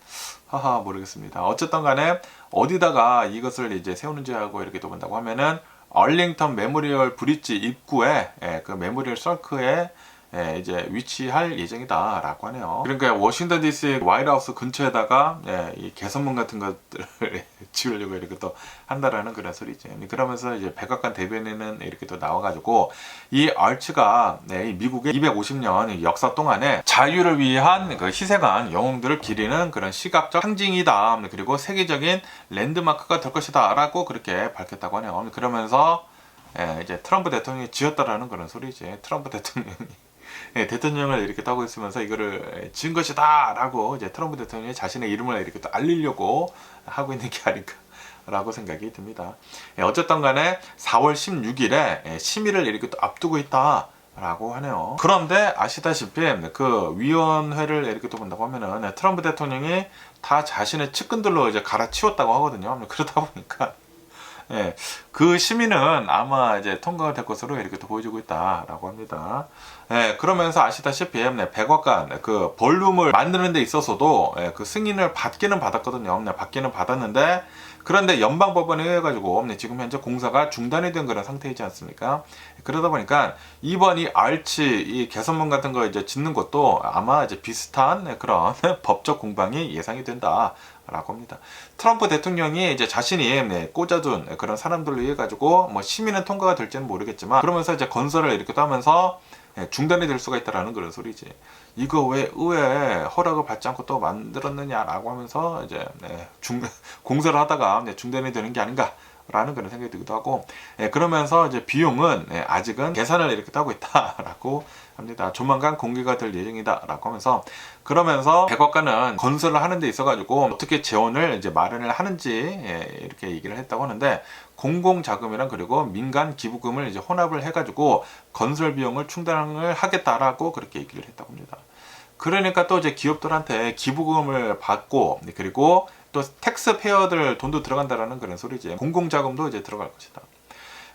S3: 하하 모르겠습니다. 어쨌든 간에 어디다가 이것을 이제 세우는지 하고 이렇게 또 본다고 하면은 얼링턴 메모리얼 브릿지 입구에 그 메모리얼 서클에 이제 위치할 예정이다라고 하네요. 그러니까 워싱턴 DC 화이트하우스 근처에다가 이 개선문 같은 것들을 지으려고 이렇게 또 한다라는 그런 소리죠. 그러면서 이제 백악관 대변인은 이렇게 또 나와가지고 이 아치가 이 미국의 250년 역사 동안에 자유를 위한 그 희생한 영웅들을 기리는 그런 시각적 상징이다. 그리고 세계적인 랜드마크가 될 것이다라고 그렇게 밝혔다고 하네요. 그러면서 이제 트럼프 대통령이 지었다라는 그런 소리지. 트럼프 대통령이 대통령을 이렇게 따고 있으면서 이거를 지은 것이다 라고 이제 트럼프 대통령이 자신의 이름을 이렇게 또 알리려고 하고 있는 게 아닐까라고 생각이 듭니다. 어쨌든 간에 4월 16일에 심의를 이렇게 또 앞두고 있다 라고 하네요. 그런데 아시다시피 그 위원회를 이렇게 또 본다고 하면은 트럼프 대통령이 다 자신의 측근들로 이제 갈아치웠다고 하거든요. 그러다 보니까 그 심의는 아마 이제 통과가 될 것으로 이렇게 또 보여주고 있다라고 합니다. 그러면서 아시다시피 백악관 그 벌룸을 만드는 데 있어서도 그 승인을 받기는 받았거든요. 받기는 받았는데 그런데 연방법원에 의해 가지고 지금 현재 공사가 중단이 된 그런 상태이지 않습니까? 그러다 보니까 이번 이 알치 이 개선문 같은 거 이제 짓는 것도 아마 이제 비슷한 그런 법적 공방이 예상이 된다. 라고 합니다. 트럼프 대통령이 이제 자신이 꽂아둔 그런 사람들로 의해 가지고 뭐 심의는 통과가 될지는 모르겠지만 그러면서 이제 건설을 이렇게 또 하면서 중단이 될 수가 있다라는 그런 소리지. 이거 왜 의회 허락을 받지 않고 또 만들었느냐라고 하면서 이제 공사를 하다가 중단이 되는 게 아닌가. 라는 그런 생각이 들기도 하고 그러면서 이제 비용은 아직은 계산을 이렇게 하고 있다라고 합니다. 조만간 공개가 될 예정이다 라고 하면서 그러면서 백악관은 건설을 하는 데 있어 가지고 어떻게 재원을 이제 마련을 하는지 이렇게 얘기를 했다고 하는데 공공자금이랑 그리고 민간 기부금을 이제 혼합을 해 가지고 건설 비용을 충당을 하겠다라고 그렇게 얘기를 했다고 합니다. 그러니까 또 이제 기업들한테 기부금을 받고 그리고 또 텍스 페어들 돈도 들어간다라는 그런 소리지. 공공자금도 이제 들어갈 것이다.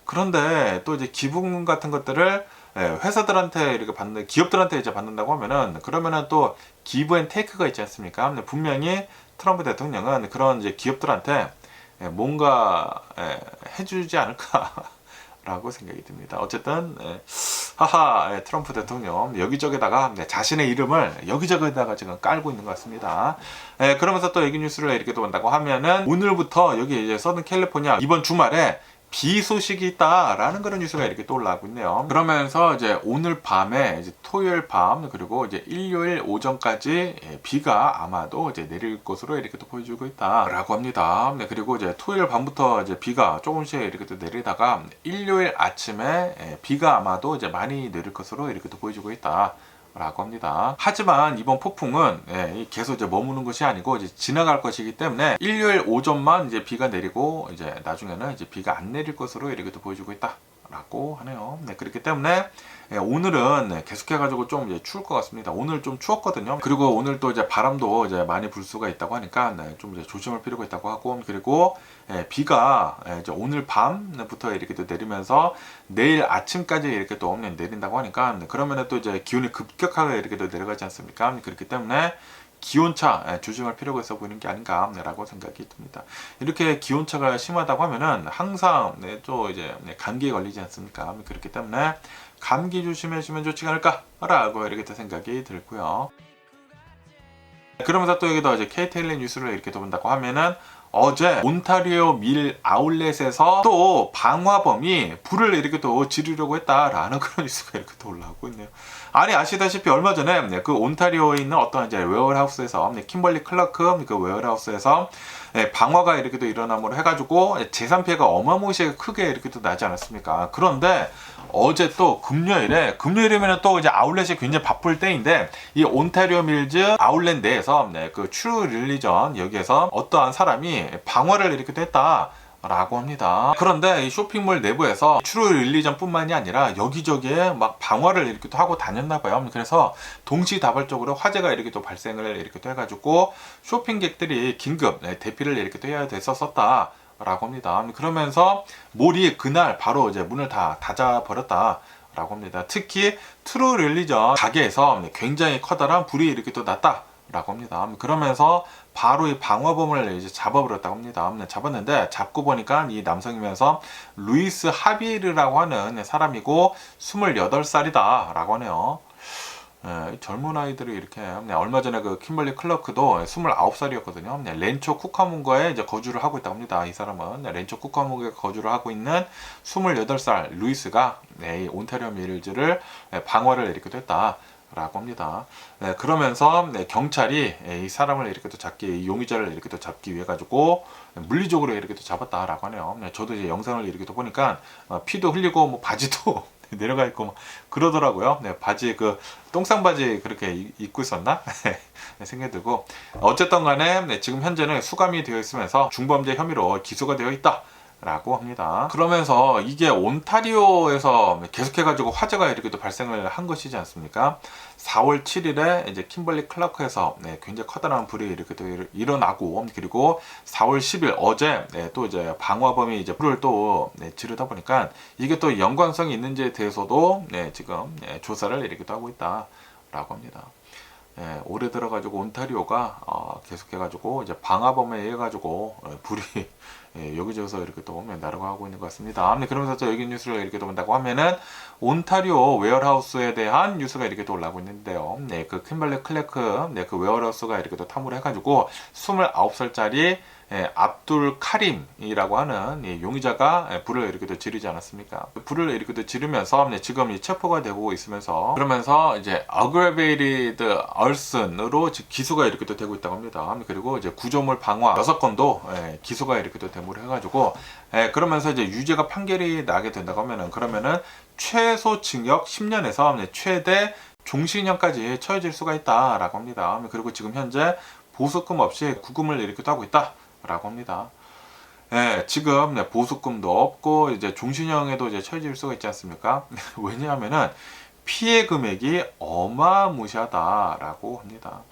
S3: 그런데 또 이제 기부금 같은 것들을 회사들한테 이렇게 받는, 기업들한테 이제 받는다고 하면은 그러면은 또 기브 앤 테이크가 있지 않습니까? 분명히 트럼프 대통령은 그런 이제 기업들한테 뭔가 해주지 않을까. 라고 생각이 듭니다. 어쨌든 하하 트럼프 대통령 여기저기다가 자신의 이름을 여기저기다가 지금 깔고 있는 것 같습니다. 그러면서 또 여기 뉴스를 이렇게 또 본다고 하면은 오늘부터 여기 이제 서든 캘리포니아 이번 주말에 비 소식이 있다라는 그런 뉴스가 이렇게 또 올라오고 있네요. 그러면서 이제 오늘 밤에 이제 토요일 밤 그리고 이제 일요일 오전까지 비가 아마도 이제 내릴 것으로 이렇게 또 보여주고 있다라고 합니다. 그리고 이제 토요일 밤부터 이제 비가 조금씩 이렇게 또 내리다가 일요일 아침에 비가 아마도 이제 많이 내릴 것으로 이렇게 또 보여주고 있다. 라고 합니다. 하지만 이번 폭풍은 계속 이제 머무는 것이 아니고 이제 지나갈 것이기 때문에 일요일 오전만 이제 비가 내리고 이제 나중에는 이제 비가 안 내릴 것으로 이렇게 또 보여주고 있다. 라고 하네요. 그렇기 때문에 오늘은 계속해가지고 좀 이제 추울 것 같습니다. 오늘 좀 추웠거든요. 그리고 오늘 또 이제 바람도 이제 많이 불 수가 있다고 하니까 좀 이제 조심할 필요가 있다고 하고 그리고 비가 이제 오늘 밤부터 이렇게 또 내리면서 내일 아침까지 이렇게 또 내린다고 하니까 그러면은 또 이제 기온이 급격하게 이렇게 또 내려가지 않습니까? 그렇기 때문에 기온차 조심할 필요가 있어 보이는 게 아닌가라고 생각이 듭니다. 이렇게 기온차가 심하다고 하면은 항상 또 이제 감기에 걸리지 않습니까? 그렇기 때문에 감기 조심해주면 좋지 않을까라고 이렇게 또 생각이 들고요. 그러면서 또 여기도 이제 KTLA 뉴스를 이렇게 또 본다고 하면은 어제 온타리오 밀 아울렛에서 또 방화범이 불을 이렇게 또 지르려고 했다라는 그런 뉴스가 이렇게 또 올라오고 있네요. 아니 아시다시피 얼마 전에 그 온타리오에 있는 어떤 이제 웨어하우스에서 킴벌리 클라크 그 웨어하우스에서 방화가 이렇게 또 일어남으로 해가지고 재산 피해가 어마무시하게 크게 이렇게 또 나지 않았습니까? 그런데 어제 또 금요일이면 또 이제 아울렛이 굉장히 바쁠 때인데 이 온타리오 밀즈 아울렛 내에서 그 트루 릴리전 여기에서 어떠한 사람이 방화를 이렇게 또 했다. 라고 합니다. 그런데 이 쇼핑몰 내부에서 트루 릴리전 뿐만이 아니라 여기저기에 막 방화를 이렇게 또 하고 다녔나 봐요. 그래서 동시다발적으로 화재가 이렇게 또 발생을 이렇게 또 해가지고 쇼핑객들이 긴급 대피를 이렇게 또 해야 됐었다. 라고 합니다. 그러면서 몰이 그날 바로 이제 문을 다 닫아버렸다. 라고 합니다. 특히 트루 릴리전 가게에서 굉장히 커다란 불이 이렇게 또 났다. 라고 합니다. 그러면서 바로 이 방화범을 이제 잡아버렸다고 합니다. 잡았는데 잡고 보니까 이 남성이면서 루이스 하비르라고 하는 사람이고 28살이다 라고 하네요. 젊은 아이들이 이렇게 얼마 전에 그 킴벌리 클러크도 29살이었거든요. 렌초 쿠카문거에 이제 거주를 하고 있다고 합니다. 이 사람은 렌초 쿠카문거에 거주를 하고 있는 28살 루이스가 이 온타리오 밀즈를 방어를 이렇게 됐다. 라고 합니다. 그러면서 경찰이 이 사람을 이렇게 또 이 용의자를 이렇게 또 잡기 위해 가지고 물리적으로 이렇게 또 잡았다라고 하네요. 저도 이제 영상을 이렇게 또 보니까 피도 흘리고 뭐 바지도 내려가 있고 뭐 그러더라고요. 바지 그 똥상 바지 그렇게 입고 있었나 생각이 들고, 어쨌든 간에 지금 현재는 수감이 되어 있으면서 중범죄 혐의로 기소가 되어 있다. 라고 합니다. 그러면서 이게 온타리오에서 계속해가지고 화재가 이렇게 또 발생을 한 것이지 않습니까? 4월 7일에 이제 킴벌리 클라크에서 굉장히 커다란 불이 이렇게 또 일어나고, 그리고 4월 10일 어제 또 이제 방화범이 이제 불을 또 지르다 보니까 이게 또 연관성이 있는지에 대해서도 지금 조사를 이렇게 또 하고 있다라고 합니다. 올해 들어가지고 온타리오가 계속해가지고 이제 방화범에 의해 가지고 불이 여기저기서 이렇게 또 날아가고 있는 것 같습니다. 그러면서 또 여기 뉴스를 이렇게 또 본다고 하면은 온타리오 웨어하우스에 대한 뉴스가 이렇게 또 올라오고 있는데요. 그 킴벌리 클래크 그 웨어하우스가 이렇게 또 탐구를 해가지고 29살짜리 압둘 카림이라고 하는 용의자가 불을 이렇게 또 지르지 않았습니까? 불을 이렇게 또 지르면서 지금 체포가 되고 있으면서, 그러면서 이제 aggravated arson으로 기소가 이렇게 또 되고 있다고 합니다. 그리고 이제 구조물 방화 6건도 기소가 이렇게 또 대무를 해가지고, 그러면서 이제 유죄가 판결이 나게 된다고 하면은, 그러면은 최소 징역 10년에서 최대 종신형까지 처해질 수가 있다라고 합니다. 그리고 지금 현재 보석금 없이 구금을 이렇게 또 하고 있다. 라고 합니다. 지금 보수금도 없고 이제 종신형에도 이제 처해질 수가 있지 않습니까? 왜냐하면은 피해 금액이 어마무시하다라고 합니다.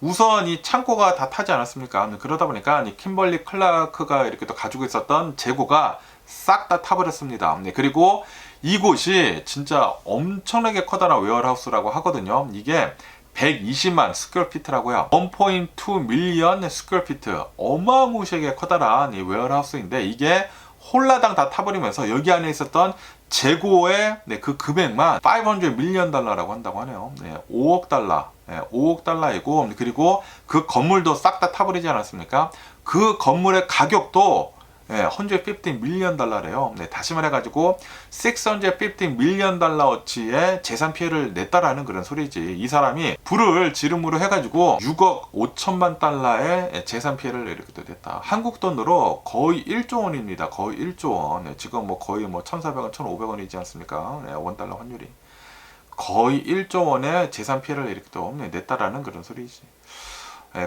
S3: 우선 이 창고가 다 타지 않았습니까? 그러다 보니까 이 킴벌리 클라크가 이렇게 또 가지고 있었던 재고가 싹 다 타버렸습니다. 그리고 이곳이 진짜 엄청나게 커다란 웨어하우스라고 하거든요. 이게 120만 스퀘어피트라고요. 1.2 밀리언 스퀘어피트, 어마무시하게 커다란 이 웨어하우스인데, 이게 홀라당 다 타버리면서 여기 안에 있었던 재고의 그 금액만 500 밀리언 달러라고 한다고 하네요. 5억 달러, 5억 달러이고, 그리고 그 건물도 싹 다 타버리지 않았습니까? 그 건물의 가격도 150 밀리언 달러래요. 다시 말해가지고 650 밀리언 달러어치의 재산 피해를 냈다라는 그런 소리지. 이 사람이 불을 지름으로 해가지고 6억 5천만 달러의 재산 피해를 이렇게 냈다. 한국 돈으로 거의 1조 원입니다. 거의 1조 원. 지금 뭐 거의 뭐 1,400원, 1,500원이지 않습니까? 원달러 환율이. 거의 1조 원의 재산 피해를 이렇게 또 냈다라는 그런 소리지.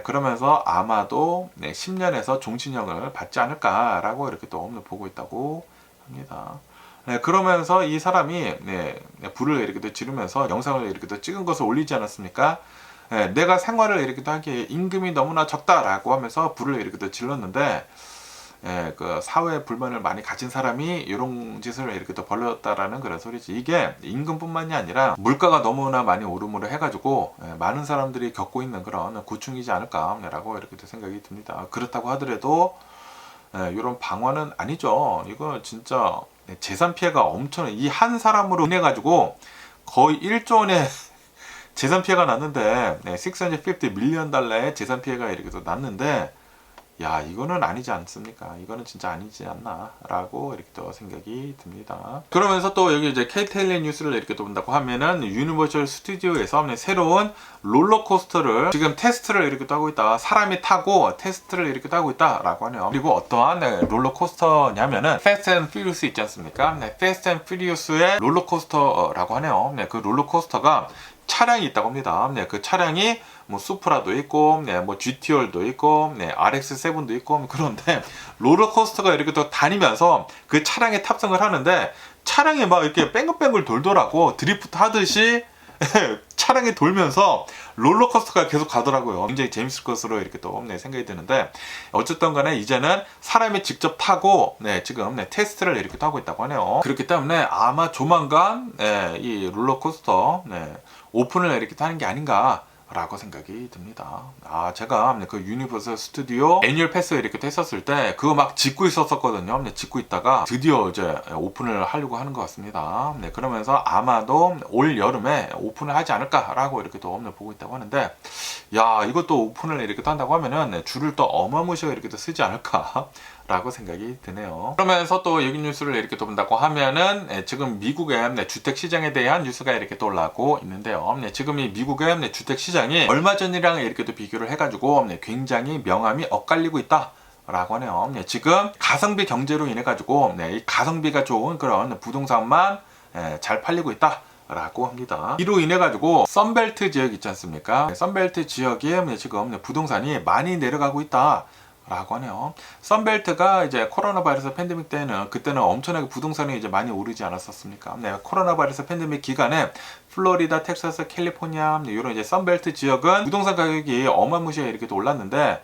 S3: 그러면서 아마도 10년에서 종신형을 받지 않을까라고 이렇게 또 보고 있다고 합니다. 그러면서 이 사람이 불을 이렇게 또 지르면서 영상을 이렇게 또 찍은 것을 올리지 않았습니까? 내가 생활을 이렇게 또 하기에 임금이 너무나 적다라고 하면서 불을 이렇게 또 질렀는데, 그 사회에 불만을 많이 가진 사람이 이런 짓을 이렇게 또 벌였다라는 그런 소리지. 이게 임금뿐만이 아니라 물가가 너무나 많이 오름으로 해가지고 많은 사람들이 겪고 있는 그런 고충이지 않을까라고 이렇게 또 생각이 듭니다. 그렇다고 하더라도 이런 방화는 아니죠. 이거 진짜 재산 피해가 엄청나게, 이 한 사람으로 인해 가지고 거의 1조 원의 재산 피해가 났는데, 650 밀리언 달러의 재산 피해가 이렇게 또 났는데, 야, 이거는 아니지 않습니까? 이거는 진짜 아니지 않나 라고 이렇게 또 생각이 듭니다. 그러면서 또 여기 이제 KTLA 뉴스를 이렇게 또 본다고 하면은, 유니버셜 스튜디오에서 새로운 롤러코스터를 지금 테스트를 이렇게 또 하고 있다. 사람이 타고 테스트를 이렇게 또 하고 있다 라고 하네요. 그리고 어떠한 롤러코스터냐면은 패스트 앤 퓨리우스 있지 않습니까? 패스트 앤 퓨리우스의 롤러코스터라고 하네요. 그 롤러코스터가 차량이 있다고 합니다. 그 차량이 뭐 수프라도 있고, 뭐 GTR도 있고, RX7도 있고, 그런데 롤러코스터가 이렇게 또 다니면서 그 차량에 탑승을 하는데, 차량이 막 이렇게 뺑글뺑글 돌더라고. 드리프트 하듯이 차량이 돌면서 롤러코스터가 계속 가더라고요. 굉장히 재밌을 것으로 이렇게 또 생각이 드는데, 어쨌든 간에 이제는 사람이 직접 타고 지금 테스트를 이렇게 하고 있다고 하네요. 그렇기 때문에 아마 조만간 이 롤러코스터 오픈을 이렇게 하는 게 아닌가 라고 생각이 듭니다. 제가 그 유니버설 스튜디오 애니얼 패스 이렇게 했었을 때 그거 막 짓고 있었거든요. 짓고 있다가 드디어 이제 오픈을 하려고 하는 것 같습니다. 그러면서 아마도 올 여름에 오픈을 하지 않을까라고 이렇게 또 보고 있다고 하는데, 야, 이것도 오픈을 이렇게 또 한다고 하면은 줄을 또 어마무시하게 이렇게 또 쓰지 않을까 라고 생각이 드네요. 그러면서 또 여기 뉴스를 이렇게 또 본다고 하면은 지금 미국의 주택 시장에 대한 뉴스가 이렇게 또 올라오고 있는데요. 지금 이 미국의 주택 시장이 얼마 전이랑 이렇게 또 비교를 해가지고 굉장히 명암이 엇갈리고 있다. 라고 하네요. 지금 가성비 경제로 인해 가지고 이 가성비가 좋은 그런 부동산만 잘 팔리고 있다. 라고 합니다. 이로 인해 가지고 썬벨트 지역 있지 않습니까? 썬벨트 지역에 지금 부동산이 많이 내려가고 있다. 라고 하네요. 썬벨트가 이제 코로나 바이러스 팬데믹 때는 그때는 엄청나게 부동산이 이제 많이 오르지 않았었습니까? 코로나 바이러스 팬데믹 기간에 플로리다, 텍사스, 캘리포니아 이런 이제 썬벨트 지역은 부동산 가격이 어마무시하게 이렇게 또 올랐는데,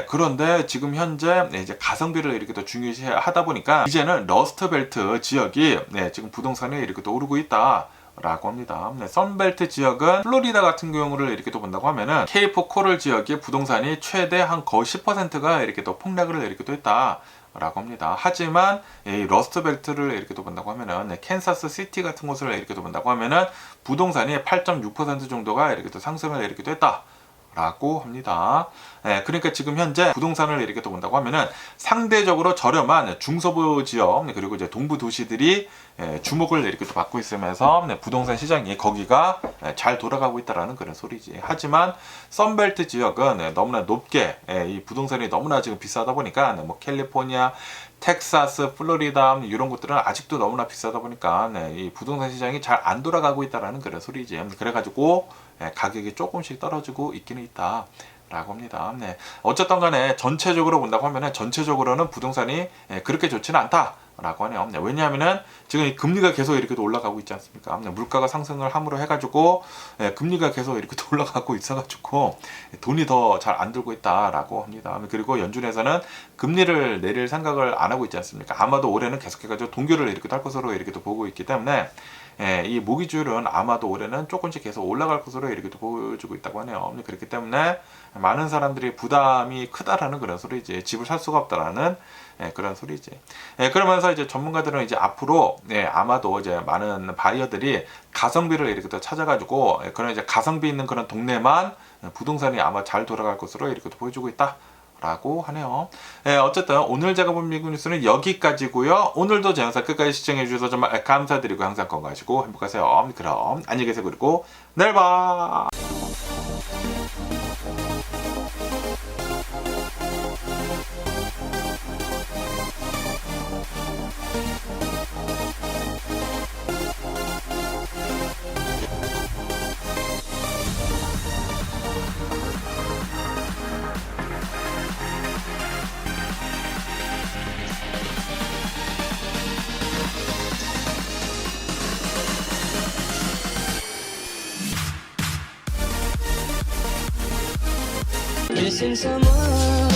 S3: 그런데 지금 현재 이제 가성비를 이렇게 또 중요시 하다 보니까 이제는 러스트벨트 지역이 지금 부동산이 이렇게 또 오르고 있다. 라고 합니다. 썬벨트 지역은 플로리다 같은 경우를 이렇게 또 본다고 하면은 케이프 코럴 지역의 부동산이 최대 한 거의 10%가 이렇게 또 폭락을 이렇게 또 했다. 라고 합니다. 하지만 이 러스트벨트를 이렇게 또 본다고 하면은 캔사스 시티 같은 곳을 이렇게 또 본다고 하면은 부동산이 8.6% 정도가 이렇게 또 상승을 이렇게 또 했다. 라고 합니다. 그러니까 지금 현재 부동산을 이렇게 또 본다고 하면은 상대적으로 저렴한 중서부 지역 그리고 이제 동부 도시들이 주목을 이렇게 또 받고 있으면서 부동산 시장이 거기가 잘 돌아가고 있다라는 그런 소리지. 하지만 썬벨트 지역은 너무나 높게 이 부동산이 너무나 지금 비싸다 보니까 뭐 캘리포니아, 텍사스, 플로리다 이런 곳들은 아직도 너무나 비싸다 보니까 이 부동산 시장이 잘 안 돌아가고 있다라는 그런 소리지. 그래가지고 가격이 조금씩 떨어지고 있기는 있다. 라고 합니다. 어쨌든 간에 전체적으로 본다고 하면은 전체적으로는 부동산이 그렇게 좋지는 않다. 라고 하네요. 왜냐하면은 지금 이 금리가 계속 이렇게 올라가고 있지 않습니까? 물가가 상승을 함으로 해가지고 금리가 계속 이렇게 올라가고 있어가지고 돈이 더 잘 안 들고 있다라고 합니다. 그리고 연준에서는 금리를 내릴 생각을 안 하고 있지 않습니까? 아마도 올해는 계속해가지고 동결을 이렇게 할 것으로 이렇게 또 보고 있기 때문에 이 모기지율은 아마도 올해는 조금씩 계속 올라갈 것으로 이렇게 또 보여주고 있다고 하네요. 그렇기 때문에 많은 사람들이 부담이 크다라는 그런 소리지. 집을 살 수가 없다라는 그런 소리지. 그러면서 이제 전문가들은 이제 앞으로 아마도 이제 많은 바이어들이 가성비를 이렇게 또 찾아가지고 그런 이제 가성비 있는 그런 동네만 부동산이 아마 잘 돌아갈 것으로 이렇게 또 보여주고 있다. 라고 하네요. 어쨌든 오늘 제가 본 미국 뉴스는 여기까지고요. 오늘도 제 영상 끝까지 시청해 주셔서 정말 감사드리고 항상 건강하시고 행복하세요. 그럼 안녕히 계세요. 그리고 내일 봐.
S2: Missing someone